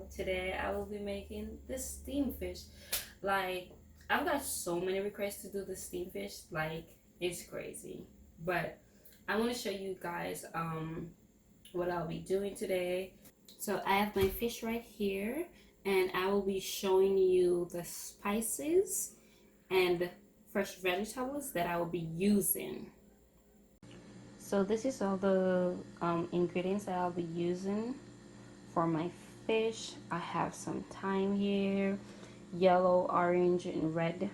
Today I will be making the steamed fish. Like, I've got so many requests to do the steamed fish, like it's crazy. But I want to show you guys what I'll be doing today. So I have my fish right here, and I will be showing you the spices and fresh vegetables that I will be using. So this is all the ingredients that I'll be using for my fish. I have some thyme here, yellow, orange, and red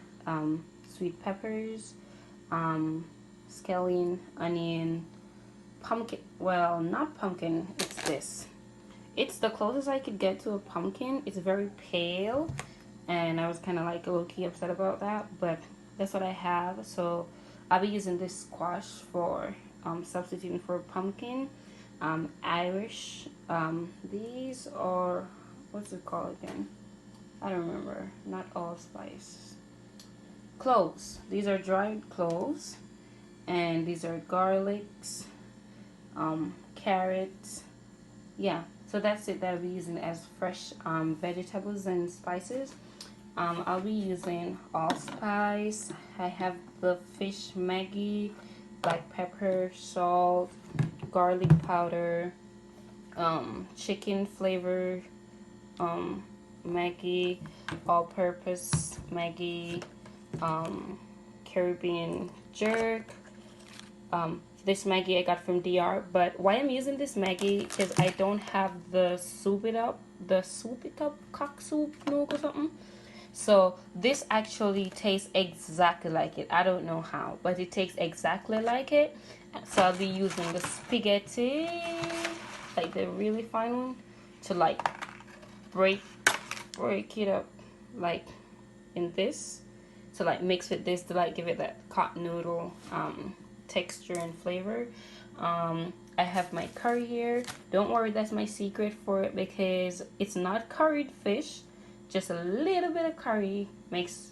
sweet peppers, scallion, onion, pumpkin. Well, not pumpkin. It's this. It's the closest I could get to a pumpkin. It's very pale, and I was kind of like low-key upset about that, but that's what I have. So I'll be using this squash for substituting for pumpkin. Irish. These are, what's it called again? I don't remember. Not allspice. Cloves. These are dried cloves, and these are garlics, carrots. Yeah, so that's it that I'll be using as fresh vegetables and spices. I'll be using allspice. I have the fish Maggi, black pepper, salt, garlic powder, chicken flavored Maggi, all-purpose Maggi, Caribbean jerk. This Maggi I got from DR, but why I'm using this Maggi is I don't have the soup it up cock soup nook or something. So this actually tastes exactly like it. I don't know how, but it tastes exactly like it. So I'll be using the spaghetti, like the really fine one, to like break it up like in this, to like mix with this to like give it that hot noodle texture and flavor. I have my curry here. Don't worry, that's my secret for it, because it's not curried fish. Just a little bit of curry makes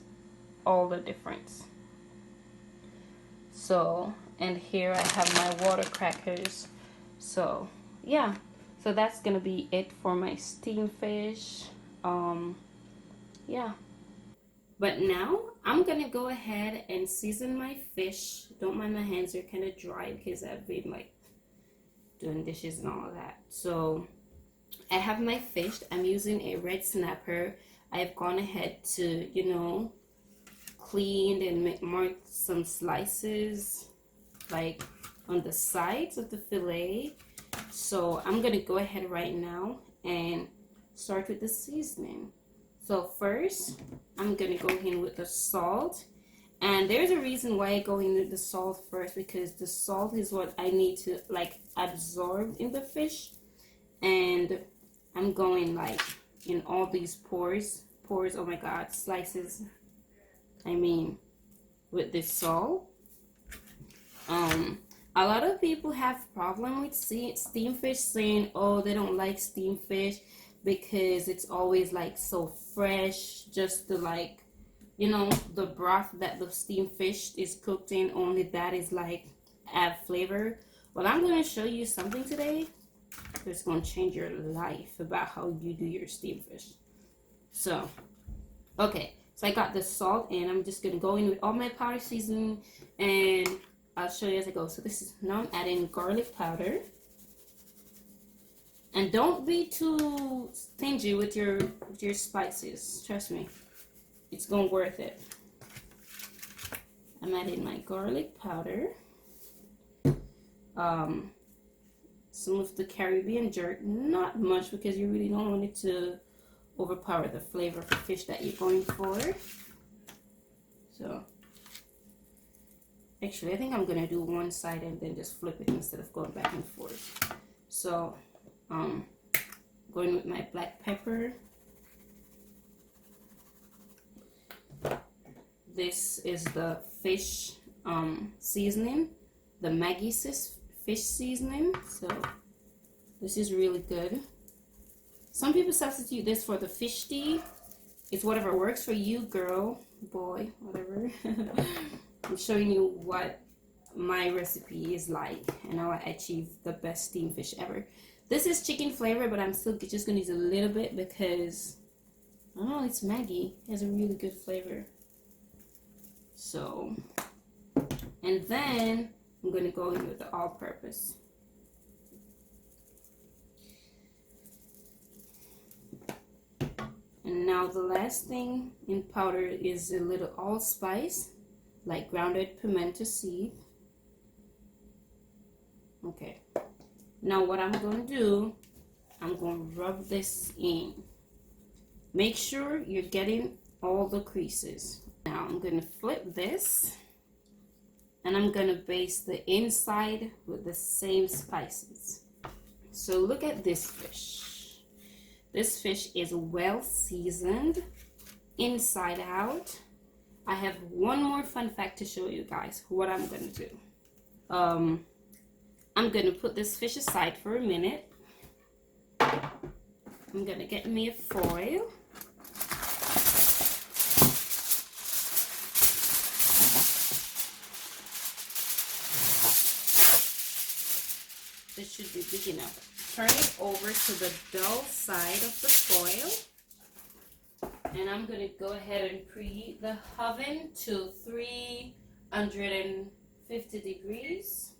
all the difference. So, and here I have my water crackers. So yeah, so that's gonna be it for my steamed fish. Yeah, but now I'm gonna go ahead and season my fish. Don't mind my hands, they're kind of dry because I've been like doing dishes and all of that. So I have my fish. I'm using a red snapper. I've gone ahead to, cleaned and marked some slices like on the sides of the fillet. So I'm gonna go ahead right now and start with the seasoning. So first I'm gonna go in with the salt, and there's a reason why I go in with the salt first, because the salt is what I need to like absorb in the fish. And I'm going like in all these pores, oh my god, slices, I mean, with this salt. A lot of people have problem with steamed fish, saying, oh, they don't like steamed fish because it's always like so fresh, just the like, the broth that the steamed fish is cooked in, only that is like add flavor. Well, I'm going to show you something today that's going to change your life about how you do your steamed fish. So, okay, so I got the salt, and I'm just going to go in with all my powder seasoning, and I'll show you as I go. So this is, now I'm adding garlic powder. And don't be too stingy with your spices. Trust me, it's gonna worth it. I'm adding my garlic powder. Some of the Caribbean jerk, not much, because you really don't want it to overpower the flavor of the fish that you're going for. So actually, I think I'm gonna do one side and then just flip it instead of going back and forth. So going with my black pepper. This is the fish seasoning, the Maggi fish seasoning. So this is really good. Some people substitute this for the fish tea. It's whatever works for you, girl, boy, whatever. I'm showing you what my recipe is like and how I achieve the best steamed fish ever. This is chicken flavor, but I'm still just gonna use a little bit because I don't know, it's Maggi. It has a really good flavor. So, and then I'm gonna go in with the all-purpose. And now the last thing in powder is a little allspice, like grounded pimento seed. Okay. Now what I'm going to do, I'm going to rub this in. Make sure you're getting all the creases. Now I'm going to flip this and I'm going to baste the inside with the same spices. So look at this fish. This fish is well seasoned inside out. I have one more fun fact to show you guys what I'm going to do. I'm going to put this fish aside for a minute. I'm going to get me a foil. This should be big enough. Turn it over to the dull side of the foil. And I'm going to go ahead and preheat the oven to 350 degrees.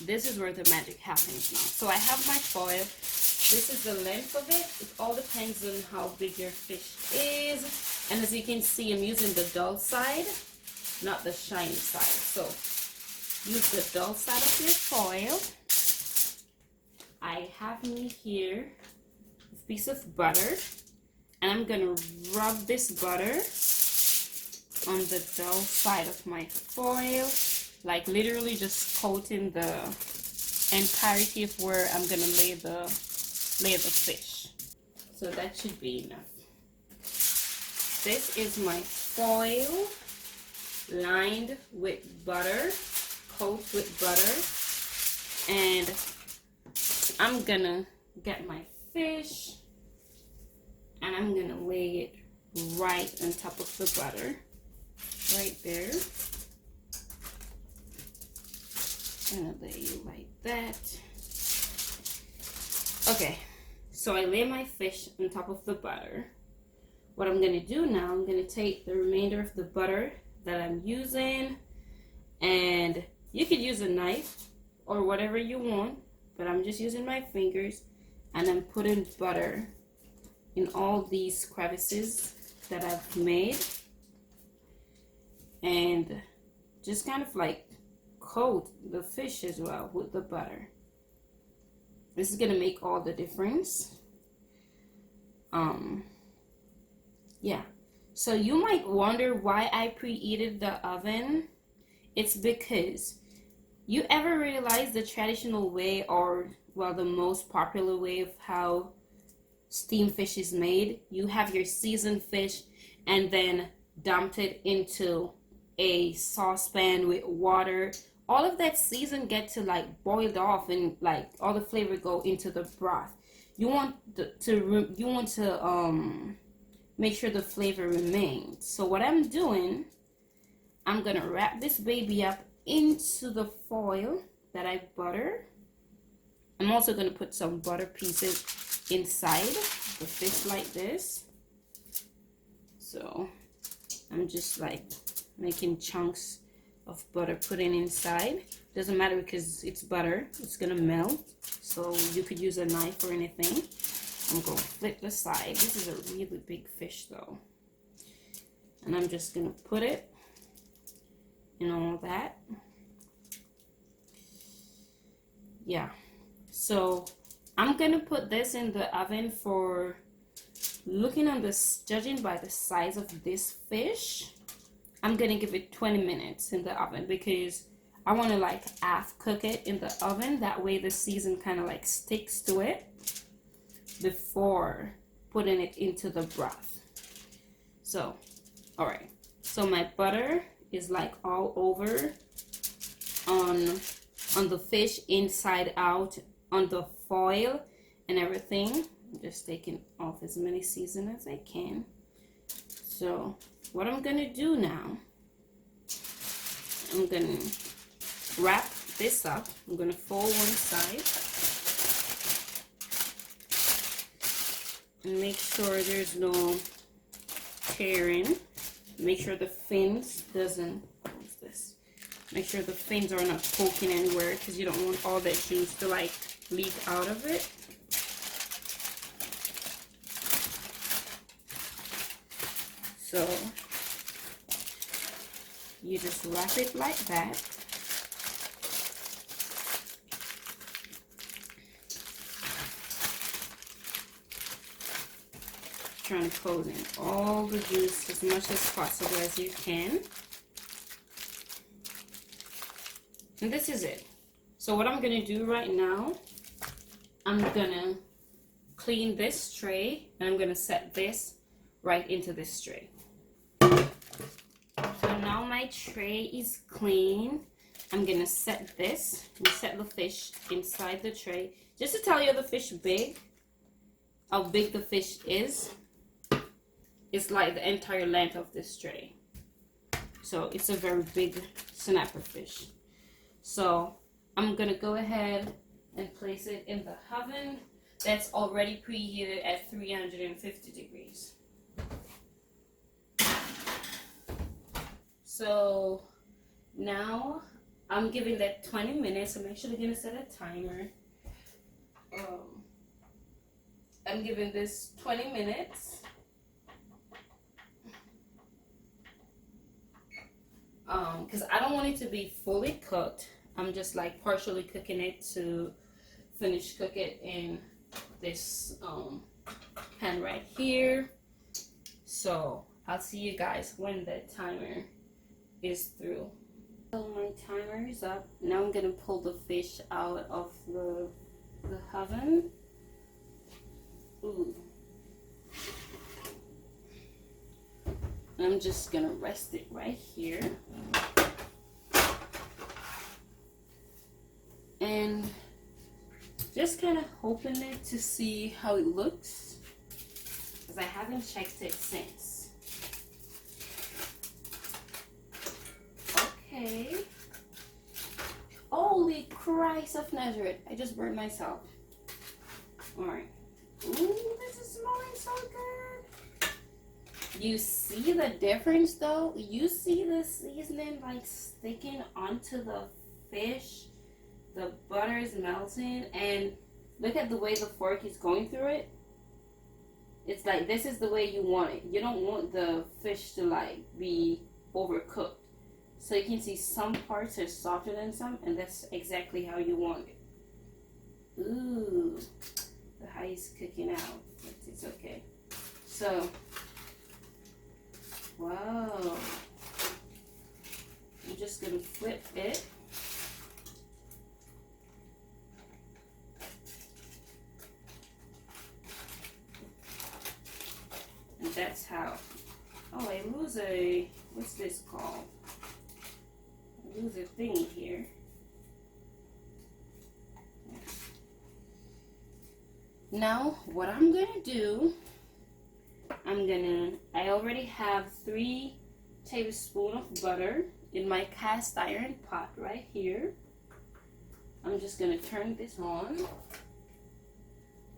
This is where the magic happens now. So I have my foil. This is the length of it. It all depends on how big your fish is. And as you can see, I'm using the dull side, not the shiny side. So use the dull side of your foil. I have me here a piece of butter, and I'm gonna rub this butter on the dull side of my foil, like literally just coating the entirety of where I'm gonna lay the fish. So that should be enough. This is my foil lined with butter, coat with butter, and I'm gonna get my fish and I'm gonna lay it right on top of the butter, right there. Gonna lay it like that. Okay, so I lay my fish on top of the butter. What I'm gonna do now, I'm gonna take the remainder of the butter that I'm using, and you could use a knife or whatever you want, but I'm just using my fingers, and I'm putting butter in all these crevices that I've made, and just kind of like coat the fish as well with the butter. This is gonna make all the difference. Yeah, so you might wonder why I preheated the oven. It's because you ever realize the traditional way, or well, the most popular way of how steamed fish is made? You have your seasoned fish and then dump it into a saucepan with water. All of that season get to like boiled off, and like all the flavor go into the broth. You want to make sure the flavor remains. So what I'm doing, I'm gonna wrap this baby up into the foil that I butter. I'm also gonna put some butter pieces inside the fish like this. So I'm just like making chunks of butter, putting inside. Doesn't matter because it's butter, it's gonna melt. So you could use a knife or anything. I'm gonna flip the side. This is a really big fish though. And I'm just gonna put it in all that. Yeah. So I'm gonna put this in the oven for, looking on this, judging by the size of this fish, I'm gonna give it 20 minutes in the oven because I want to like half cook it in the oven. That way the season kind of like sticks to it before putting it into the broth. So, all right. So my butter is like all over on the fish, inside out, on the foil and everything. I'm just taking off as many season as I can. So what I'm gonna do now, I'm gonna wrap this up. I'm gonna fold one side and make sure there's no tearing. Make sure the fins doesn't, what's this? Make sure the fins are not poking anywhere, because you don't want all that juice to like leak out of it. So you just wrap it like that. Trying to close in all the juice as much as possible as you can. And this is it. So what I'm gonna do right now, I'm gonna clean this tray and I'm gonna set this right into this tray. So now my tray is clean. I'm gonna set this and set the fish inside the tray. Just to tell you the fish big, how big the fish is, it's like the entire length of this tray. So it's a very big snapper fish. So I'm gonna go ahead and place it in the oven that's already preheated at 350 degrees. So now I'm giving that 20 minutes. I'm actually gonna set a timer. I'm giving this 20 minutes. Because I don't want it to be fully cooked. I'm just like partially cooking it to finish cook it in this pan right here. So I'll see you guys when the timer is through. So my timer is up. Now I'm gonna pull the fish out of the oven. Ooh. I'm just gonna rest it right here. And just kind of open it to see how it looks, because I haven't checked it since. Okay. Holy Christ of Nazareth, I just burned myself. Alright. Ooh, this is smelling so good. You see the difference though? You see the seasoning like sticking onto the fish? The butter is melting, and look at the way the fork is going through it. It's like this is the way you want it. You don't want the fish to like be overcooked. So you can see some parts are softer than some, and that's exactly how you want it. Ooh, the high is cooking out, but it's okay. So, wow. I'm just gonna flip it. And that's how. Oh, I lose a, what's this called? I lose a thing here. Now, what I'm gonna do, I already have 3 tablespoons of butter in my cast iron pot right here. I'm just gonna turn this on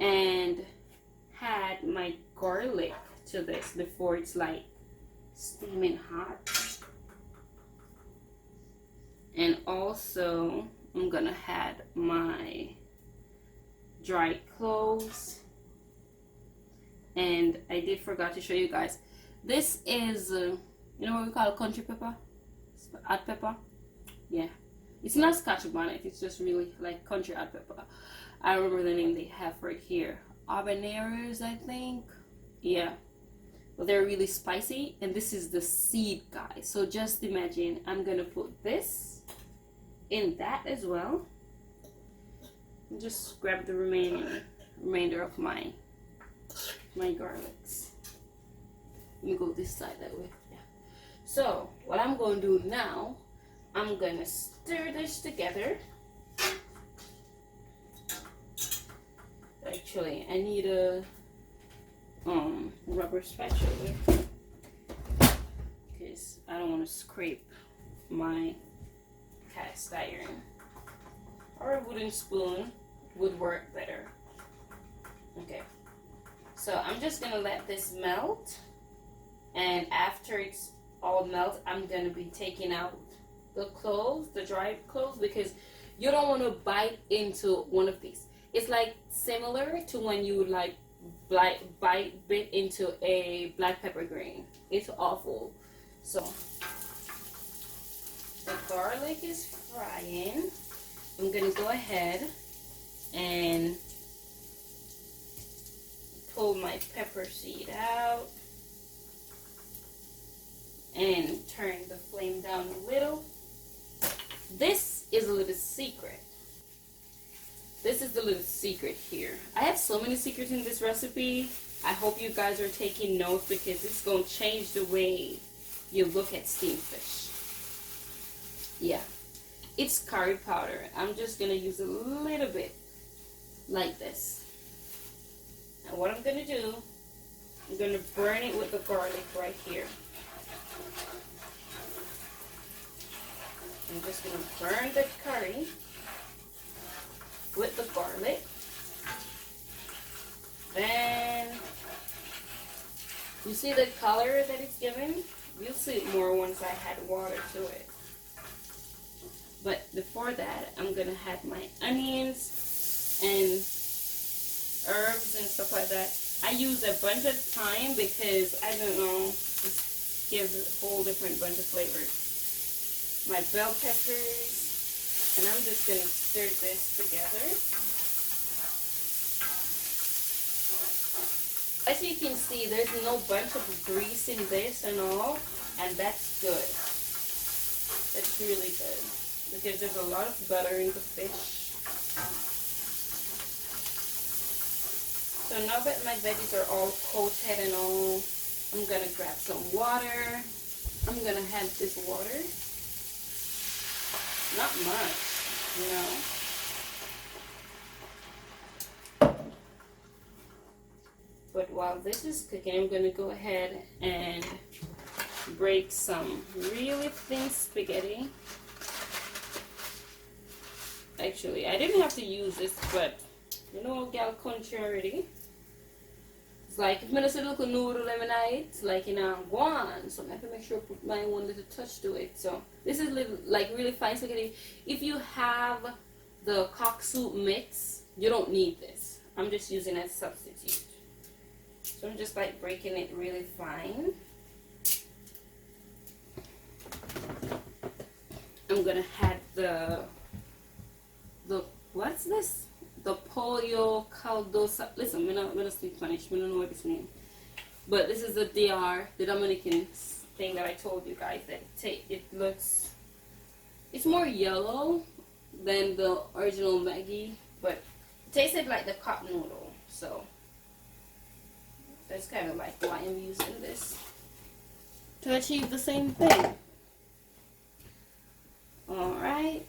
and add my garlic to this before it's like steaming hot. And also I'm gonna add my dried cloves, and I did forgot to show you guys, this is you know what we call country pepper, hot pepper. Yeah, it's not Scotch bonnet, it's just really like country hot pepper. I remember the name they have for it here, habaneros I think. Yeah, but they're really spicy, and this is the seed, guys. So just imagine I'm gonna put this in that as well. And just grab the remainder of my garlics. Let me go this side that way. Yeah. So what I'm going to do now, I'm gonna stir this together. Actually, I need a rubber spatula because I don't want to scrape my cast iron. or a wooden spoon would work better. Okay, so I'm just gonna let this melt, and after it's all melt, I'm gonna be taking out the cloves, the dried cloves, because you don't want to bite into one of these. It's like similar to when you like bit into a black pepper grain. It's awful. So the garlic is frying. I'm gonna go ahead and pull my pepper seed out and turn the flame down a little. This is a little secret. This is the little secret here. I have so many secrets in this recipe. I hope you guys are taking notes because it's going to change the way you look at steamed fish. Yeah. It's curry powder. I'm just going to use a little bit like this. And what I'm going to do, I'm going to burn it with the garlic right here. I'm just going to burn the curry with the garlic. Then, you see the color that it's giving? You'll see it more once I add water to it. But before that, I'm going to add my onions and herbs and stuff like that. I use a bunch of thyme because, I don't know, just gives a whole different bunch of flavors. My bell peppers, and I'm just going to stir this together. As you can see, there's no bunch of grease in this and all, and that's good. That's really good because there's a lot of butter in the fish. So now that my veggies are all coated and all, I'm going to grab some water. I'm going to add this water. Not much, you know. But while this is cooking, I'm going to go ahead and break some really thin spaghetti. Actually, I didn't have to use this, but you know, gal country already. It's like, if I say look a noodle lemonade, it's like, you know, go on. So I have to make sure I put my one little touch to it. So this is little, like really fine spaghetti. If you have the cock soup mix, you don't need this. I'm just using it as a substitute. So I'm just like breaking it really fine. I'm gonna add the what's this? The pollo caldo. Listen, I'm not speak Spanish. I don't know what this means. But this is the Dominican thing that I told you guys that it looks. It's more yellow than the original Maggi, but it tasted like the cup noodle. So that's kind of like why I'm using this to achieve the same thing. All right.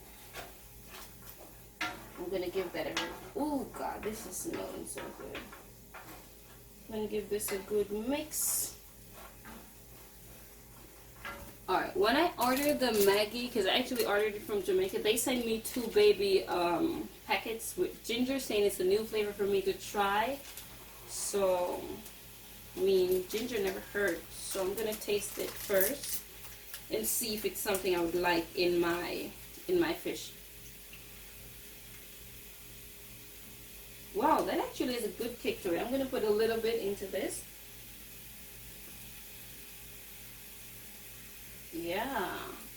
I'm gonna give that a. Oh God, this is smelling so good. I'm gonna give this a good mix. Alright, when I ordered the Maggi, because I actually ordered it from Jamaica, they sent me 2 baby packets with ginger, saying it's a new flavor for me to try. So, I mean, ginger never hurts. So I'm gonna taste it first and see if it's something I would like in my fish. Wow, that actually is a good kick to it. I'm going to put a little bit into this. Yeah,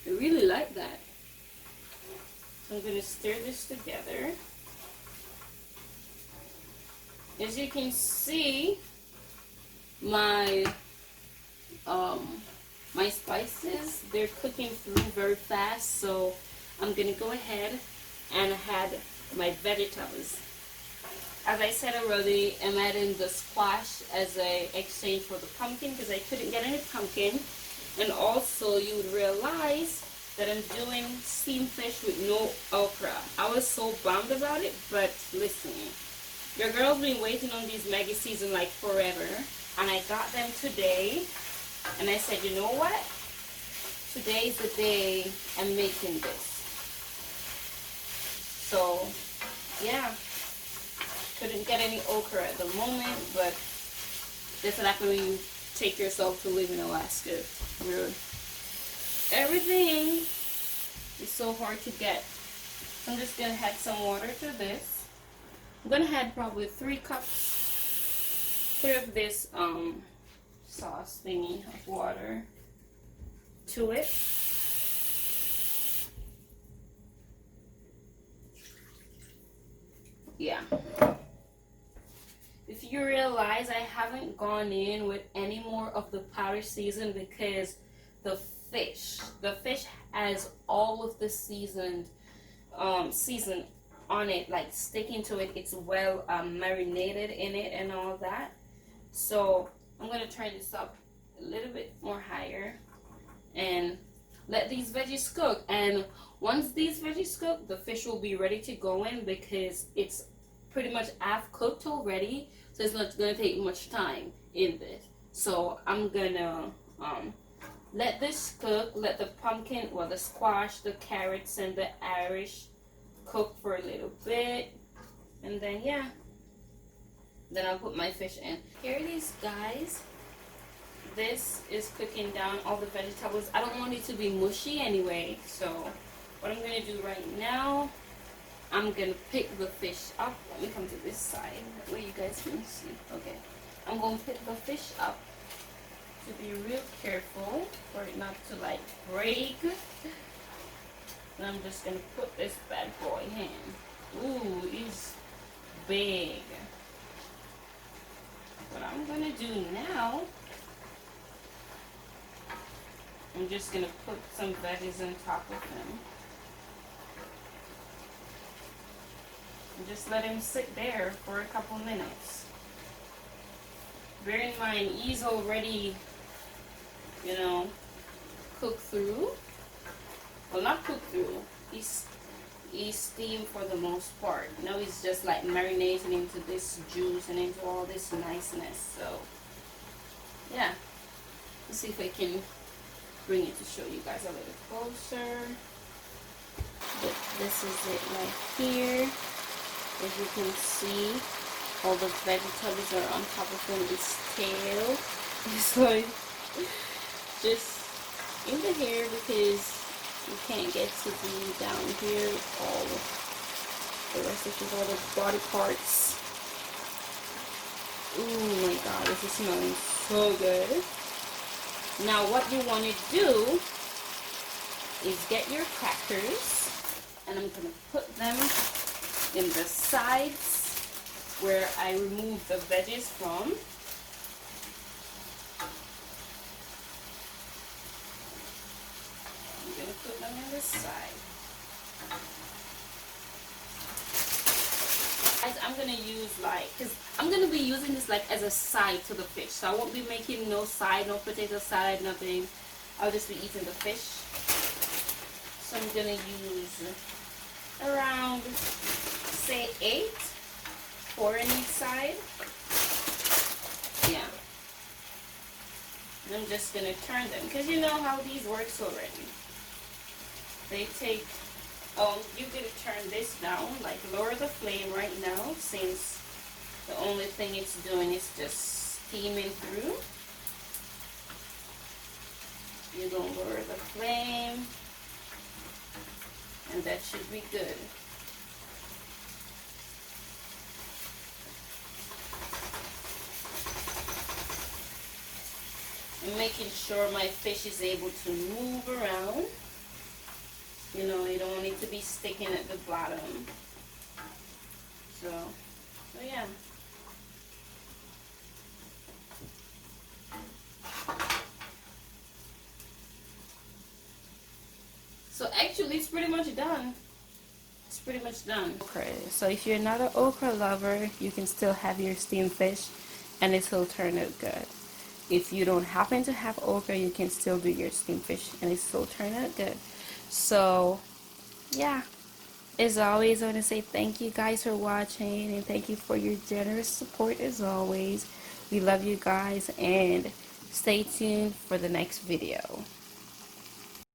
I really like that. So I'm going to stir this together. As you can see, my my spices, they're cooking through very fast. So I'm going to go ahead and add my vegetables. As I said already, I'm adding the squash as an exchange for the pumpkin because I couldn't get any pumpkin. And also, you would realize that I'm doing steamed fish with no okra. I was so bummed about it, but listen, your girl's been waiting on these Maggi season like forever, and I got them today. And I said, you know what? Today's the day I'm making this. So yeah, couldn't get any okra at the moment, but that's what happens when you take yourself to live in Alaska, where everything is so hard to get. So I'm just gonna add some water to this. I'm gonna add probably 3 cups of this sauce thingy of water to it. Yeah. If you realize, I haven't gone in with any more of the powder season because the fish has all of the season on it, like sticking to it. It's well marinated in it and all that. So I'm gonna turn this up a little bit more higher and let these veggies cook. And once these veggies cook, the fish will be ready to go in because it's pretty much half cooked already, so it's not gonna take much time in this. So I'm gonna let this cook, let the pumpkin, well, the squash, the carrots, and the Irish cook for a little bit, and then yeah, then I'll put my fish in. Here it is, guys. This is cooking down all the vegetables. I don't want it to be mushy anyway, so what I'm gonna do right now, I'm gonna pick the fish up. Let me come to this side where you guys can see. Okay, I'm gonna pick the fish up to be real careful for it not to like break. And I'm just gonna put this bad boy in. Ooh, he's big. What I'm gonna do now, I'm just gonna put some veggies on top of him. And just let him sit there for a couple minutes. Bear in mind, he's already, you know, cooked through. Well, not cooked through. He's steamed for the most part. Now he's just like marinating into this juice and into all this niceness. So, yeah. Let's see if I can bring it to show you guys a little closer. But this is it right here. As you can see, all the vegetables are on top of him. His tail is like just in the hair because you can't get to be down here with all the rest of his other body parts. Oh my god, this is smelling so good. Now what you want to do is get your crackers, and I'm going to put them in the sides where I remove the veggies from. I'm going to put them in the side. I'm going to use because I'm going to be using this like as a side to the fish. So I won't be making no side, no potato salad, nothing. I'll just be eating the fish. So I'm going to use around, say 8, 4 in each side. Yeah. And I'm just going to turn them because you know how these works already. They take, you can turn this down, like lower the flame right now since the only thing it's doing is just steaming through. You're going to lower the flame and that should be good. I'm making sure my fish is able to move around. You know, you don't want it to be sticking at the bottom. So yeah. So actually it's pretty much done. It's pretty much done. Okay, so if you're not an okra lover, you can still have your steamed fish and it will turn out good. If you don't happen to have okra, you can still do your steamed fish and it still turn out good. So yeah, as always, I want to say thank you guys for watching and thank you for your generous support as always. We love you guys and stay tuned for the next video.